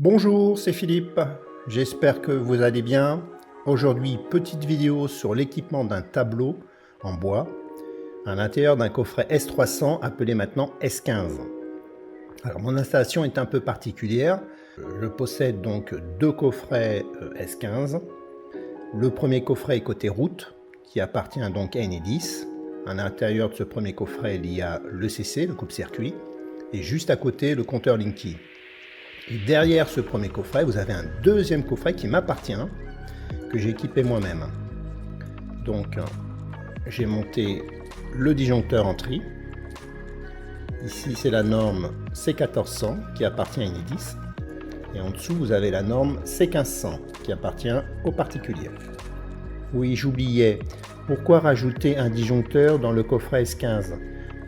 Bonjour, c'est Philippe. J'espère que vous allez bien. Aujourd'hui, petite vidéo sur l'équipement d'un tableau en bois à l'intérieur d'un coffret S300 appelé maintenant S15. Alors, mon installation est un peu particulière. Je possède donc deux coffrets S15. Le premier coffret est côté route, qui appartient donc à Enedis. À l'intérieur de ce premier coffret, il y a le CC, le coupe-circuit, et juste à côté, le compteur Linky. Et derrière ce premier coffret, vous avez un deuxième coffret qui m'appartient, que j'ai équipé moi-même. Donc, j'ai monté le disjoncteur en tri. Ici, c'est la norme C1400 qui appartient à Enedis. Et en dessous, vous avez la norme C1500 qui appartient aux particuliers. Oui, j'oubliais. Pourquoi rajouter un disjoncteur dans le coffret S15?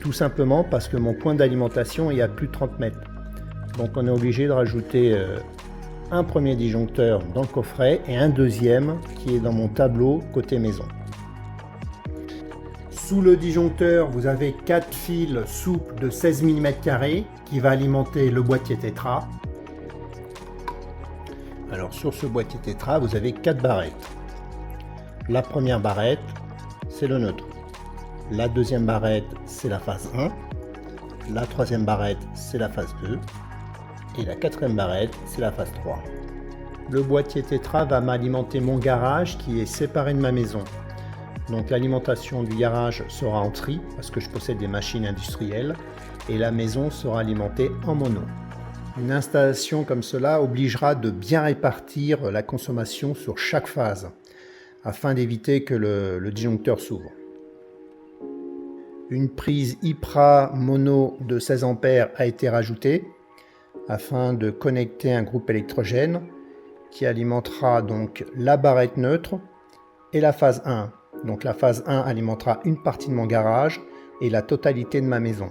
Tout simplement parce que mon point d'alimentation est à plus de 30 mètres. Donc on est obligé de rajouter un premier disjoncteur dans le coffret et un deuxième qui est dans mon tableau côté maison. Sous le disjoncteur, vous avez 4 fils souples de 16 mm² qui va alimenter le boîtier tétra. Alors sur ce boîtier tétra, vous avez 4 barrettes. La première barrette, c'est le neutre. La deuxième barrette, c'est la phase 1. La troisième barrette, c'est la phase 2. Et la quatrième barrette, c'est la phase 3. Le boîtier tétra va m'alimenter mon garage qui est séparé de ma maison. Donc l'alimentation du garage sera en tri parce que je possède des machines industrielles et la maison sera alimentée en mono. Une installation comme cela obligera de bien répartir la consommation sur chaque phase afin d'éviter que le disjoncteur s'ouvre. Une prise IPRA mono de 16 A a été rajoutée afin de connecter un groupe électrogène qui alimentera donc la barrette neutre et la phase 1. Donc la phase 1 alimentera une partie de mon garage et la totalité de ma maison.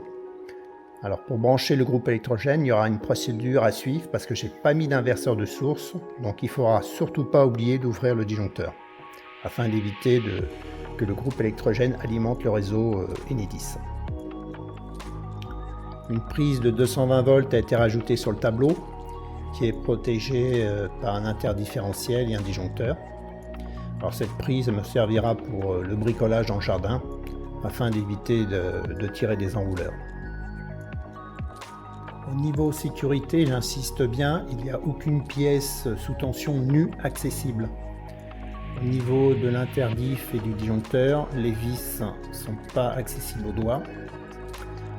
Alors pour brancher le groupe électrogène, il y aura une procédure à suivre parce que j'ai pas mis d'inverseur de source, donc il faudra surtout pas oublier d'ouvrir le disjoncteur afin d'éviter que le groupe électrogène alimente le réseau Enedis. Une prise de 220 volts a été rajoutée sur le tableau, qui est protégée par un interdifférentiel et un disjoncteur. Alors cette prise me servira pour le bricolage dans le jardin, afin d'éviter de tirer des enrouleurs. Au niveau sécurité, j'insiste bien, il n'y a aucune pièce sous tension nue accessible. Au niveau de l'interdiff et du disjoncteur, les vis ne sont pas accessibles au doigt.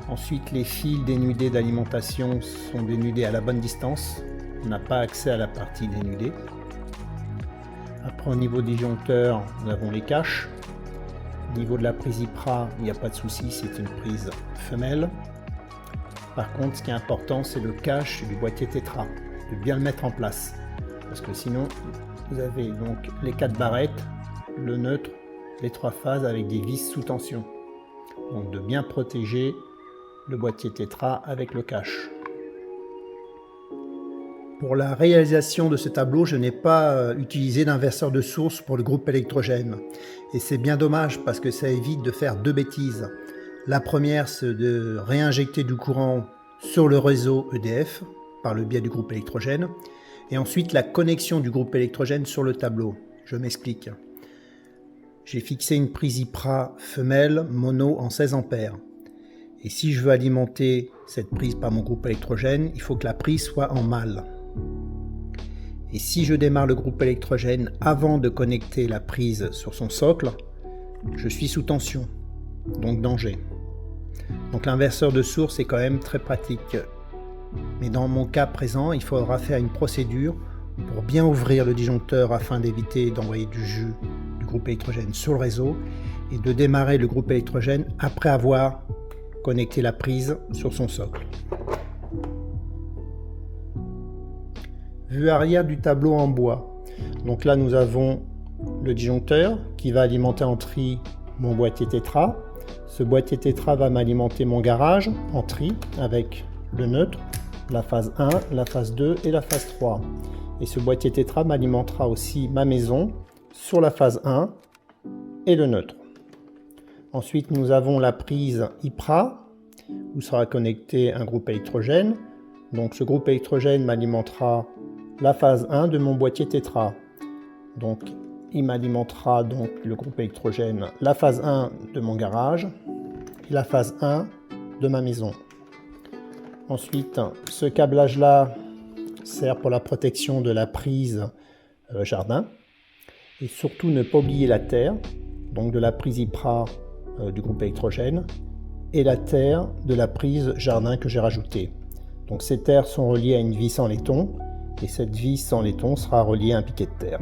Ensuite, les fils dénudés d'alimentation sont dénudés à la bonne distance. On n'a pas accès à la partie dénudée. Après, au niveau des disjoncteurs, nous avons les caches. Au niveau de la prise IPRA, il n'y a pas de souci, c'est une prise femelle. Par contre, ce qui est important, c'est le cache du boîtier tétra, de bien le mettre en place. Parce que sinon, vous avez donc les 4 barrettes, le neutre, les 3 phases avec des vis sous tension. Donc de bien protéger le boîtier tétra avec le cache. Pour la réalisation de ce tableau, je n'ai pas utilisé d'inverseur de source pour le groupe électrogène. Et c'est bien dommage parce que ça évite de faire deux bêtises. La première, c'est de réinjecter du courant sur le réseau EDF par le biais du groupe électrogène. Et ensuite, la connexion du groupe électrogène sur le tableau. Je m'explique. J'ai fixé une prise IPRA femelle mono en 16 A. Et si je veux alimenter cette prise par mon groupe électrogène, il faut que la prise soit en mâle. Et si je démarre le groupe électrogène avant de connecter la prise sur son socle, je suis sous tension, donc danger. Donc l'inverseur de source est quand même très pratique. Mais dans mon cas présent, il faudra faire une procédure pour bien ouvrir le disjoncteur afin d'éviter d'envoyer du jus du groupe électrogène sur le réseau et de démarrer le groupe électrogène après avoir connecter la prise sur son socle. Vue arrière du tableau en bois. Donc là nous avons le disjoncteur qui va alimenter en tri mon boîtier tétra. Ce boîtier tétra va m'alimenter mon garage en tri avec le neutre, la phase 1, la phase 2 et la phase 3. Et ce boîtier tétra m'alimentera aussi ma maison sur la phase 1 et le neutre. Ensuite, nous avons la prise IPRA, où sera connecté un groupe électrogène. Donc ce groupe électrogène m'alimentera la phase 1 de mon boîtier Tetra. Donc il m'alimentera donc le groupe électrogène, la phase 1 de mon garage et la phase 1 de ma maison. Ensuite, ce câblage là sert pour la protection de la prise jardin. Et surtout ne pas oublier la terre, donc de la prise IPRA du groupe électrogène, et la terre de la prise jardin que j'ai rajoutée. Donc ces terres sont reliées à une vis en laiton, et cette vis en laiton sera reliée à un piquet de terre.